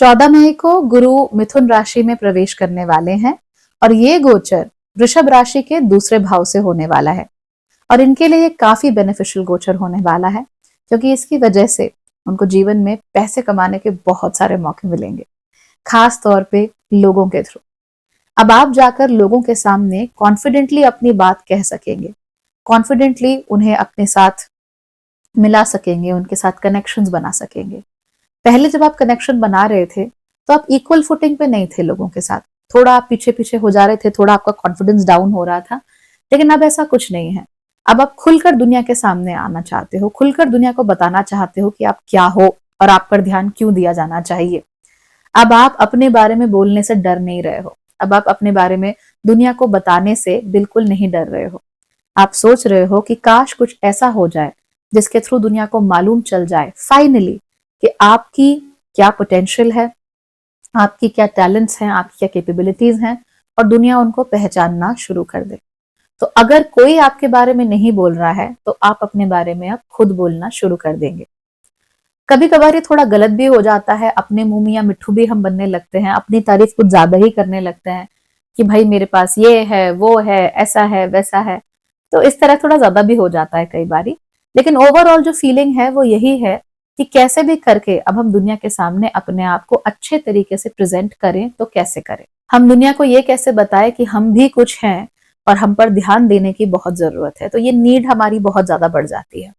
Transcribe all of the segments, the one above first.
14 मई को गुरु मिथुन राशि में प्रवेश करने वाले हैं और ये गोचर वृषभ राशि के दूसरे भाव से होने वाला है और इनके लिए काफी बेनिफिशियल गोचर होने वाला है क्योंकि इसकी वजह से उनको जीवन में पैसे कमाने के बहुत सारे मौके मिलेंगे, खास तौर पे लोगों के थ्रू। अब आप जाकर लोगों के सामने कॉन्फिडेंटली अपनी बात कह सकेंगे, कॉन्फिडेंटली उन्हें अपने साथ मिला सकेंगे, उनके साथ कनेक्शंस बना सकेंगे। पहले जब आप कनेक्शन बना रहे थे तो आप इक्वल फुटिंग पे नहीं थे लोगों के साथ, थोड़ा आप पीछे पीछे हो जा रहे थे, थोड़ा आपका कॉन्फिडेंस डाउन हो रहा था। लेकिन अब ऐसा कुछ नहीं है। अब आप खुलकर दुनिया के सामने आना चाहते हो, खुलकर दुनिया को बताना चाहते हो कि आप क्या हो और आप पर ध्यान क्यों दिया जाना चाहिए। अब आप अपने बारे में बोलने से डर नहीं रहे हो, अब आप अपने बारे में दुनिया को बताने से बिल्कुल नहीं डर रहे हो। आप सोच रहे हो कि काश कुछ ऐसा हो जाए जिसके थ्रू दुनिया को मालूम चल जाए फाइनली कि आपकी क्या पोटेंशियल है, आपकी क्या टैलेंट्स हैं, आपकी क्या कैपेबिलिटीज हैं और दुनिया उनको पहचानना शुरू कर दे। तो अगर कोई आपके बारे में नहीं बोल रहा है तो आप अपने बारे में अब खुद बोलना शुरू कर देंगे। कभी कभार ये थोड़ा गलत भी हो जाता है, अपने मुंह मियां मिट्ठू भी हम बनने लगते हैं, अपनी तारीफ कुछ ज्यादा ही करने लगते हैं कि भाई मेरे पास ये है, वो है, ऐसा है, वैसा है। तो इस तरह थोड़ा ज्यादा भी हो जाता है कई बारी। लेकिन ओवरऑल जो फीलिंग है वो यही है कि कैसे भी करके अब हम दुनिया के सामने अपने आप को अच्छे तरीके से प्रेजेंट करें। तो कैसे करें, हम दुनिया को ये कैसे बताएं कि हम भी कुछ हैं और हम पर ध्यान देने की बहुत जरूरत है। तो ये नीड हमारी बहुत ज्यादा बढ़ जाती है।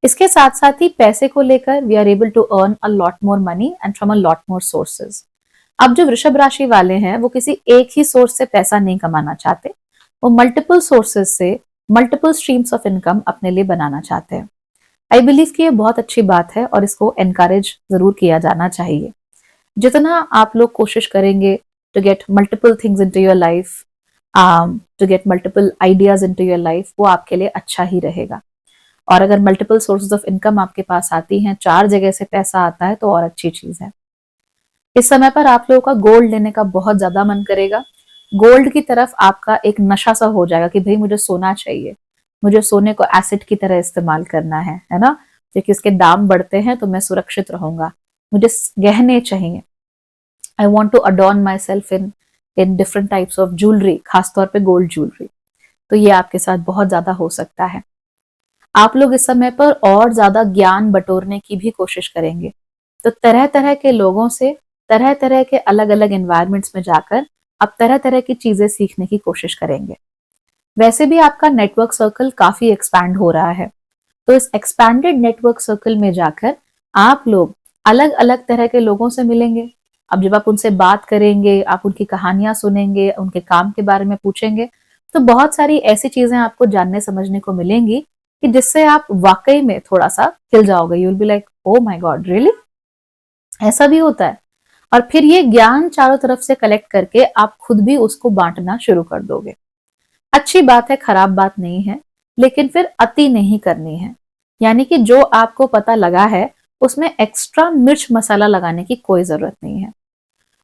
इसके साथ साथ ही पैसे को लेकर we are able to earn a lot more money and from a lot more sources. अब जो वृषभ राशि वाले हैं वो किसी एक ही सोर्स से पैसा नहीं कमाना चाहते, वो मल्टीपल सोर्सेज से मल्टीपल स्ट्रीम्स ऑफ इनकम अपने लिए बनाना चाहते हैं। आई बिलीव कि ये बहुत अच्छी बात है और इसको एनकरेज जरूर किया जाना चाहिए। जितना आप लोग कोशिश करेंगे to get multiple things into your life, to get multiple ideas into your life, वो आपके लिए अच्छा ही रहेगा। और अगर मल्टीपल सोर्सेज ऑफ इनकम आपके पास आती हैं, 4 जगह से पैसा आता है, तो और अच्छी चीज है। इस समय पर आप लोगों का गोल्ड लेने का बहुत ज्यादा मन करेगा। गोल्ड की तरफ आपका एक नशा सा हो जाएगा कि भाई मुझे सोना चाहिए, मुझे सोने को एसेट की तरह इस्तेमाल करना है ना, क्योंकि इसके दाम बढ़ते हैं तो मैं सुरक्षित रहूंगा। मुझे गहने चाहिए, I want to adorn myself in in different types of jewellery, खासतौर पे गोल्ड ज्वेलरी। तो ये आपके साथ बहुत ज्यादा हो सकता है। आप लोग इस समय पर और ज्यादा ज्ञान बटोरने की भी कोशिश करेंगे। तो तरह तरह के लोगों से, तरह तरह के अलग अलग एनवायरमेंट्स में जाकर आप तरह तरह की चीजें सीखने की कोशिश करेंगे। वैसे भी आपका नेटवर्क सर्कल काफी एक्सपैंड हो रहा है, तो इस एक्सपैंडेड नेटवर्क सर्कल में जाकर आप लोग अलग अलग तरह के लोगों से मिलेंगे। अब जब आप उनसे बात करेंगे, आप उनकी कहानियां सुनेंगे, उनके काम के बारे में पूछेंगे, तो बहुत सारी ऐसी चीजें आपको जानने समझने को मिलेंगी कि जिससे आप वाकई में थोड़ा सा हिल जाओगे। You will be like, oh my God, really, ऐसा भी होता है। और फिर ये ज्ञान चारों तरफ से कलेक्ट करके आप खुद भी उसको बांटना शुरू कर दोगे। अच्छी बात है, खराब बात नहीं है, लेकिन फिर अति नहीं करनी है। यानी कि जो आपको पता लगा है उसमें एक्स्ट्रा मिर्च मसाला लगाने की कोई जरूरत नहीं है।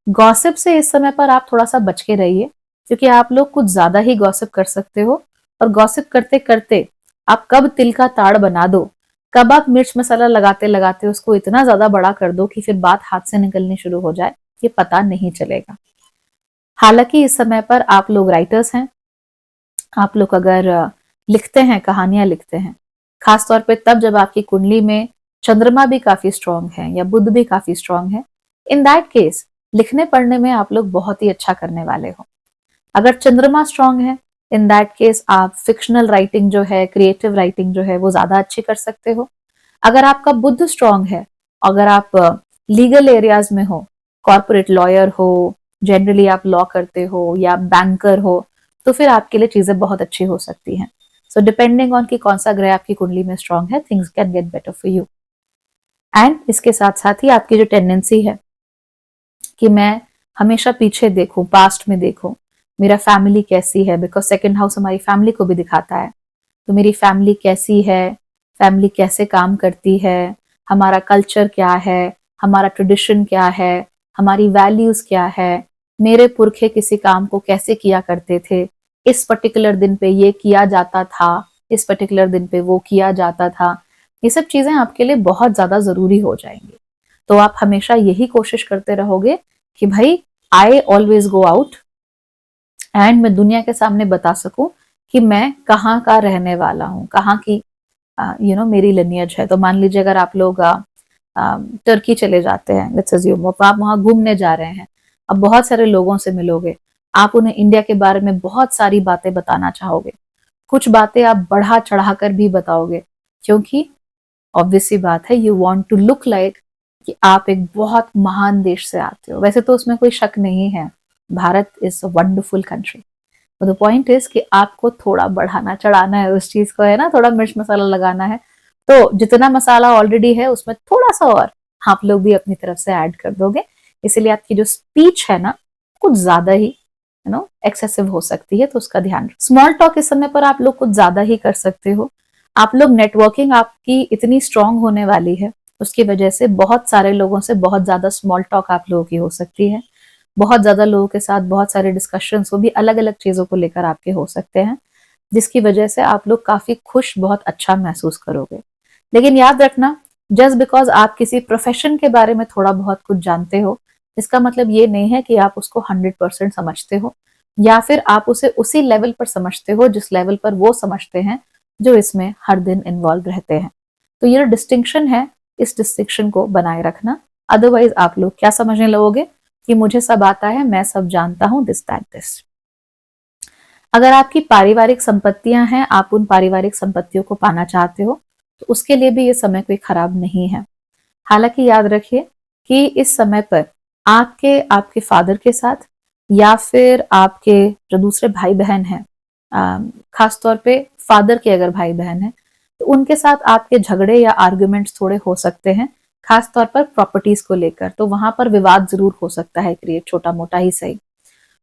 गॉसिप से इस समय पर आप थोड़ा सा बच के रहिए, क्योंकि आप लोग कुछ ज्यादा ही गॉसिप कर सकते हो। और गॉसिप करते करते आप कब तिल का ताड़ बना दो, कब आप मिर्च मसाला लगाते लगाते उसको इतना ज्यादा बड़ा कर दो कि फिर बात हाथ से निकलनी शुरू हो जाए, ये पता नहीं चलेगा। हालांकि इस समय पर आप लोग राइटर्स हैं, आप लोग अगर लिखते हैं, कहानियां लिखते हैं, खासतौर पे तब जब आपकी कुंडली में चंद्रमा भी काफी स्ट्रांग है या बुध भी काफी स्ट्रांग है, इन दैट केस लिखने पढ़ने में आप लोग बहुत ही अच्छा करने वाले हो। अगर चंद्रमा स्ट्रांग है, इन दैट केस आप फिक्शनल राइटिंग जो है, क्रिएटिव राइटिंग जो है, वो ज्यादा अच्छी कर सकते हो। अगर आपका बुध स्ट्रांग है, अगर आप लीगल एरियाज में हो, कॉर्पोरेट लॉयर हो, जनरली आप लॉ करते हो या बैंकर हो, तो फिर आपके लिए चीजें बहुत अच्छी हो सकती हैं। सो डिपेंडिंग ऑन कि कौन सा ग्रह आपकी कुंडली में स्ट्रांग है, things can get better for you. And इसके साथ साथ ही आपकी जो टेंडेंसी है कि मैं हमेशा पीछे देखूं, पास्ट में देखूं, मेरा फैमिली कैसी है, बिकॉज सेकंड हाउस हमारी फैमिली को भी दिखाता है। तो मेरी फैमिली कैसी है, फैमिली कैसे काम करती है, हमारा कल्चर क्या है, हमारा ट्रेडिशन क्या है, हमारी वैल्यूज क्या है, मेरे पुरखे किसी काम को कैसे किया करते थे, इस पर्टिकुलर दिन पे ये किया जाता था, इस पर्टिकुलर दिन पे वो किया जाता था। ये सब चीजें आपके लिए बहुत ज्यादा जरूरी हो जाएंगी। तो आप हमेशा यही कोशिश करते रहोगे कि भाई I always go out and मैं दुनिया के सामने बता सकूं कि मैं कहाँ का रहने वाला हूँ, कहाँ की मेरी लिनियज है। तो मान लीजिए अगर आप लोग टर्की चले जाते हैं, लेट्स अज्यूम, आप वहां घूमने जा रहे हैं, अब बहुत सारे लोगों से मिलोगे, आप उन्हें इंडिया के बारे में बहुत सारी बातें बताना चाहोगे, कुछ बातें आप बढ़ा चढ़ा कर भी बताओगे, क्योंकि ऑब्वियस सी बात है, you want to look like कि आप एक बहुत महान देश से आते हो। वैसे तो उसमें कोई शक नहीं है, Bharat is a wonderful country, the point is कि आपको थोड़ा बढ़ाना चढ़ाना है उस चीज को, है ना, थोड़ा मिर्च मसाला लगाना है। तो जितना मसाला ऑलरेडी है उसमें थोड़ा सा और आप लोग भी अपनी तरफ से ऐड कर दोगे, इसीलिए आपकी जो स्पीच है ना कुछ ज्यादा ही एक्सेसिव हो सकती है, तो उसका ध्यान। स्मॉल टॉक इस समय पर आप लोग कुछ ज्यादा ही कर सकते हो। आप लोग नेटवर्किंग आपकी इतनी स्ट्रांग होने वाली है, उसकी वजह से बहुत सारे लोगों से बहुत ज्यादा स्मॉल टॉक आप लोगों की हो सकती है। बहुत ज्यादा लोगों के साथ बहुत सारे डिस्कशंस, वो भी अलग अलग चीजों को लेकर आपके हो सकते हैं, जिसकी वजह से आप लोग काफी खुश, बहुत अच्छा महसूस करोगे। लेकिन याद रखना, जस्ट बिकॉज आप किसी प्रोफेशन के बारे में थोड़ा बहुत कुछ जानते हो, इसका मतलब ये नहीं है कि आप उसको 100% समझते हो, या फिर आप उसे उसी लेवल पर समझते हो जिस लेवल पर वो समझते हैं जो इसमें हर दिन इन्वॉल्व रहते हैं। तो ये डिस्टिंक्शन है, इस डिस्टिंक्शन को बनाए रखना, अदरवाइज आप लोग क्या समझने लगोगे कि मुझे सब आता है, मैं सब जानता हूं, दिस दैट दिस। अगर आपकी पारिवारिक संपत्तियां हैं, आप उन पारिवारिक संपत्तियों को पाना चाहते हो, तो उसके लिए भी ये समय कोई खराब नहीं है। हालांकि याद रखिए कि इस समय पर आपके फादर के साथ, या फिर आपके जो दूसरे भाई बहन हैं, खासतौर पे फादर के अगर भाई बहन हैं, तो उनके साथ आपके झगड़े या आर्ग्यूमेंट्स थोड़े हो सकते हैं, खासतौर पर प्रॉपर्टीज को लेकर। तो वहां पर विवाद जरूर हो सकता है क्रिएट, छोटा मोटा ही सही।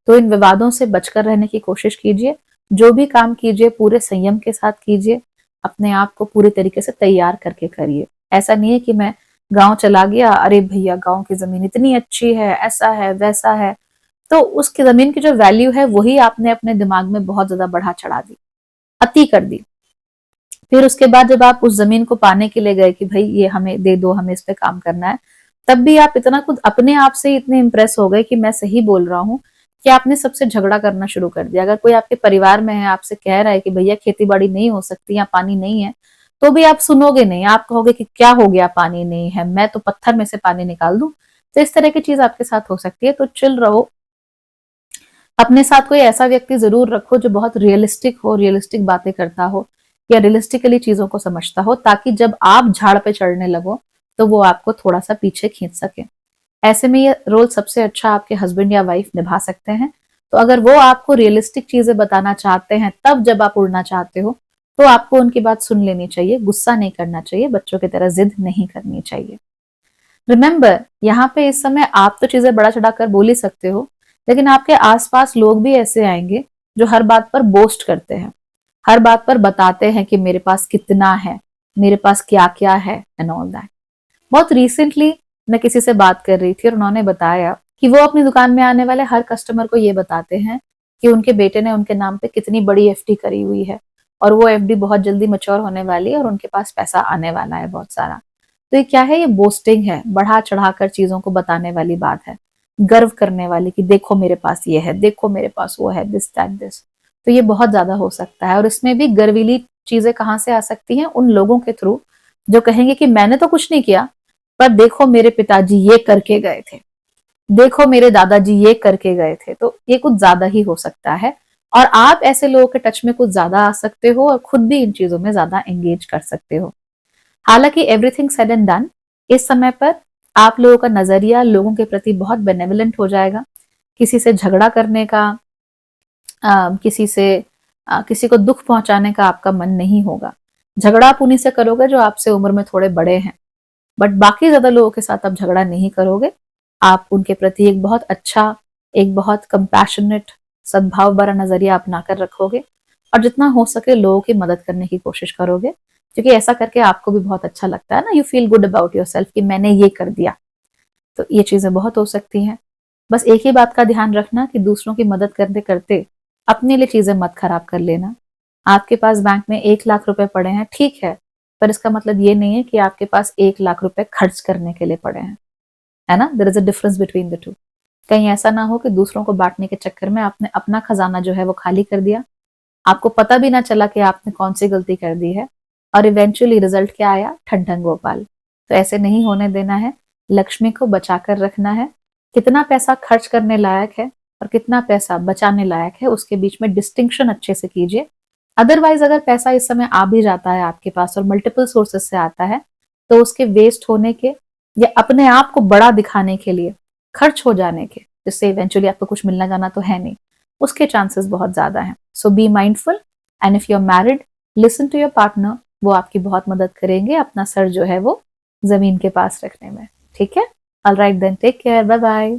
तो इन विवादों से बचकर रहने की कोशिश कीजिए। जो भी काम कीजिए पूरे संयम के साथ कीजिए, अपने आप को पूरे तरीके से तैयार करके करिए। ऐसा नहीं है कि मैं गांव चला गया, अरे भैया गांव की जमीन इतनी अच्छी है, ऐसा है वैसा है, तो उसकी जमीन की जो वैल्यू है वही आपने अपने दिमाग में बहुत ज्यादा बढ़ा चढ़ा दी, अति कर दी। फिर उसके बाद जब आप उस जमीन को पाने के लिए गए कि भाई ये हमें दे दो, हमें इस पे काम करना है, तब भी आप इतना खुद अपने आप से इतने इंप्रेस हो गए कि मैं सही बोल रहा हूँ, कि आपने सबसे झगड़ा करना शुरू कर दिया। अगर कोई आपके परिवार में है, आपसे कह रहा है कि भैया खेती बाड़ी नहीं हो सकती या पानी नहीं है, तो भी आप सुनोगे नहीं, आप कहोगे कि क्या हो गया, पानी नहीं है, मैं तो पत्थर में से पानी निकाल दूं। तो इस तरह की चीज आपके साथ हो सकती है, तो चिल रहो। अपने साथ कोई ऐसा व्यक्ति जरूर रखो जो बहुत रियलिस्टिक हो, रियलिस्टिक बातें करता हो, या रियलिस्टिकली चीजों को समझता हो, ताकि जब आप झाड़ पे चढ़ने लगो तो वो आपको थोड़ा सा पीछे खींच सके। ऐसे में ये रोल सबसे अच्छा आपके हस्बैंड या वाइफ निभा सकते हैं। तो अगर वो आपको रियलिस्टिक चीजें बताना चाहते हैं, तब जब आप उड़ना चाहते हो, तो आपको उनकी बात सुन लेनी चाहिए, गुस्सा नहीं करना चाहिए, बच्चों की तरह जिद नहीं करनी चाहिए। रिमेंबर, यहाँ पे इस समय आप तो चीजें बड़ा चढ़ाकर बोल ही सकते हो, लेकिन आपके आसपास लोग भी ऐसे आएंगे जो हर बात पर बोस्ट करते हैं, हर बात पर बताते हैं कि मेरे पास कितना है, मेरे पास क्या क्या है, एंड ऑल दैट। बहुत रिसेंटली मैं किसी से बात कर रही थी और उन्होंने बताया कि वो अपनी दुकान में आने वाले हर कस्टमर को ये बताते हैं कि उनके बेटे ने उनके नाम पे कितनी बड़ी एफडी करी हुई है, और वो एफडी बहुत जल्दी मैच्योर होने वाली है और उनके पास पैसा आने वाला है बहुत सारा। तो ये क्या है, ये बोस्टिंग है, बढ़ा चढ़ाकर चीजों को बताने वाली बात है, गर्व करने वाली कि देखो मेरे पास ये है, देखो मेरे पास वो है, दिस दैट दिस। तो ये बहुत ज्यादा हो सकता है, और इसमें भी गर्वीली चीजें कहाँ से आ सकती हैं, उन लोगों के थ्रू जो कहेंगे कि मैंने तो कुछ नहीं किया, पर देखो मेरे पिताजी ये करके गए थे, देखो मेरे दादाजी ये करके गए थे। तो ये कुछ ज्यादा ही हो सकता है, और आप ऐसे लोगों के टच में कुछ ज्यादा आ सकते हो और खुद भी इन चीजों में ज्यादा एंगेज कर सकते हो। हालांकि एवरीथिंग सेड एंड डन, इस समय पर आप लोगों का नजरिया लोगों के प्रति बहुत बेनेवलेंट हो जाएगा। किसी से झगड़ा करने का, किसी को दुख पहुंचाने का आपका मन नहीं होगा। झगड़ा आप उन्हीं से करोगे जो आपसे उम्र में थोड़े बड़े हैं, बट बाकी ज्यादा लोगों के साथ आप झगड़ा नहीं करोगे। आप उनके प्रति एक बहुत अच्छा, एक बहुत कंपैशनेट, सद्भाव भरा नजरिया अपना कर रखोगे, और जितना हो सके लोगों की मदद करने की कोशिश करोगे, क्योंकि ऐसा करके आपको भी बहुत अच्छा लगता है ना, you feel good about your self कि मैंने ये कर दिया। तो ये चीजें बहुत हो सकती हैं। बस एक ही बात का ध्यान रखना कि दूसरों की मदद करते करते अपने लिए चीजें मत खराब कर लेना। आपके पास बैंक में 1 लाख रुपए पड़े हैं, ठीक है, पर इसका मतलब ये नहीं है कि आपके पास 1 लाख रुपए खर्च करने के लिए पड़े हैं। है ना, there is a difference between the two. कहीं ऐसा ना हो कि दूसरों को बांटने के चक्कर में आपने अपना खजाना जो है वो खाली कर दिया, आपको पता भी ना चला कि आपने कौन सी गलती कर दी है, और इवेंचुअली रिजल्ट क्या आया, ठन ठन गोपाल। तो ऐसे नहीं होने देना है, लक्ष्मी को बचाकर रखना है। कितना पैसा खर्च करने लायक है और कितना पैसा बचाने लायक है, उसके बीच में डिस्टिंक्शन अच्छे से कीजिए। अदरवाइज अगर पैसा इस समय आ भी जाता है आपके पास और मल्टीपल सोर्सेज से आता है, तो उसके वेस्ट होने के या अपने आप को बड़ा दिखाने के लिए खर्च हो जाने के, जिससे इवेंचुअली आपको कुछ मिलना जाना तो है नहीं, उसके चांसेस बहुत ज्यादा हैं। So be mindful, and if you are married, listen to your partner, वो आपकी बहुत मदद करेंगे अपना सर जो है वो जमीन के पास रखने में। ठीक है, alright then, take care, bye bye.